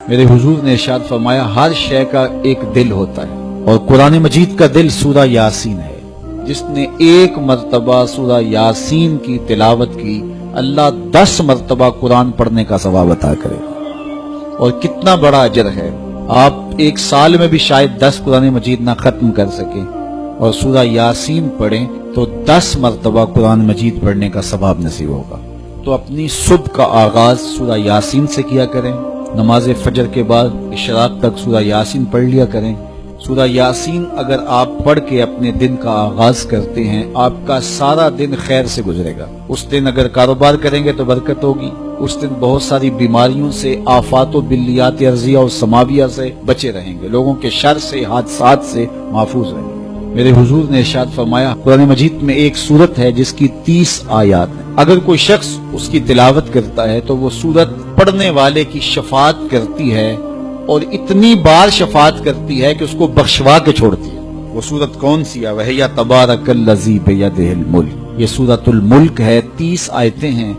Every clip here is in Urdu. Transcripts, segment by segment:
میرے حضور نے ارشاد فرمایا ہر شے کا ایک دل ہوتا ہے اور قرآن مجید کا دل سورہ یاسین ہے۔ جس نے ایک مرتبہ سورہ یاسین کی تلاوت کی اللہ 10 مرتبہ قرآن پڑھنے کا ثواب عطا کرے گا، اور کتنا بڑا اجر ہے۔ آپ ایک سال میں بھی شاید 10 قرآن مجید نہ ختم کر سکیں، اور سورہ یاسین پڑھیں تو 10 مرتبہ قرآن مجید پڑھنے کا ثواب نصیب ہوگا۔ تو اپنی صبح کا آغاز سورہ یاسین سے کیا کریں، نماز فجر کے بعد اشراق تک سورہ یاسین پڑھ لیا کریں۔ سورہ یاسین اگر آپ پڑھ کے اپنے دن کا آغاز کرتے ہیں، آپ کا سارا دن خیر سے گزرے گا۔ اس دن اگر کاروبار کریں گے تو برکت ہوگی، اس دن بہت ساری بیماریوں سے، آفات و بلیات ارضیہ اور سماویہ سے بچے رہیں گے، لوگوں کے شر سے، حادثات سے محفوظ رہیں گے۔ میرے حضور نے ارشاد فرمایا قرآن مجید میں ایک سورت ہے جس کی 30 آیات ہیں، اگر کوئی شخص اس کی تلاوت کرتا ہے تو وہ سورت پڑھنے والے کی شفاعت کرتی ہے، اور اتنی بار شفاعت کرتی ہے کہ اس کو بخشوا کے چھوڑتی ہے۔ وہ سورت کون سی ہے؟ وَهِيَ تَبَارَكَ الَّذِي بِيَدِهِ الْمُلْكُ، یہ سورۃ الملک ہے، 30 آیتیں ہیں۔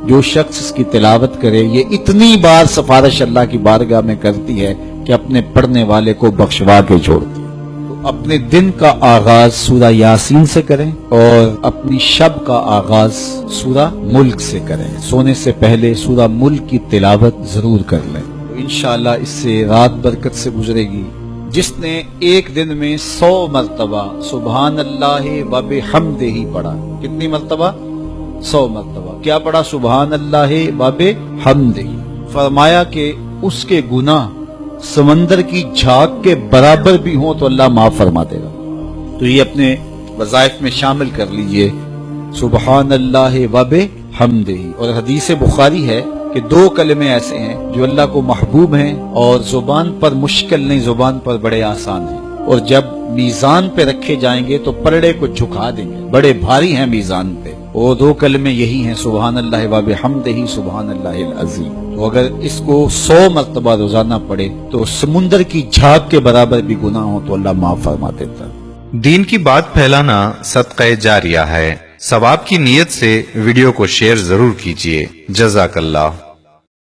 جو شخص اس کی تلاوت کرے یہ اتنی بار سفارش اللہ کی بارگاہ میں کرتی ہے کہ اپنے پڑھنے والے کو بخشوا کے چھوڑتی ہے۔ تو اپنے دن کا آغاز سورہ یاسین سے کریں اور اپنی شب کا آغاز سورہ ملک سے کریں۔ سونے سے پہلے سورہ ملک کی تلاوت ضرور کر لیں، تو انشاءاللہ اس سے رات برکت سے گزرے گی۔ جس نے ایک دن میں 100 مرتبہ سبحان اللہ و بحمدہ پڑھا، کتنی مرتبہ؟ 100 مرتبہ کیا پڑھا؟ سبحان اللہ و بحمدہ، فرمایا کہ اس کے گناہ سمندر کی جھاگ کے برابر بھی ہوں تو اللہ معاف فرما دے گا۔ تو یہ اپنے وظائف میں شامل کر لیجئے، سبحان اللہ و بحمدہ۔ اور حدیث بخاری ہے کہ 2 کلمے ایسے ہیں جو اللہ کو محبوب ہیں اور زبان پر مشکل نہیں، زبان پر بڑے آسان ہیں، اور جب میزان پہ رکھے جائیں گے تو پلڑے کو جھکا دیں گے، بڑے بھاری ہیں میزان پہ۔ وہ 2 کلمے یہی ہیں، سبحان اللہ و بحمدہ، سبحان اللہ العظیم۔ تو اگر اس کو 100 مرتبہ روزانہ پڑھے تو سمندر کی جھاگ کے برابر بھی گناہ ہو تو اللہ معاف فرما دیتا ہے۔ دین کی بات پھیلانا صدقہ جاریہ ہے، ثواب کی نیت سے ویڈیو کو شیئر ضرور کیجیے۔ جزاک اللہ۔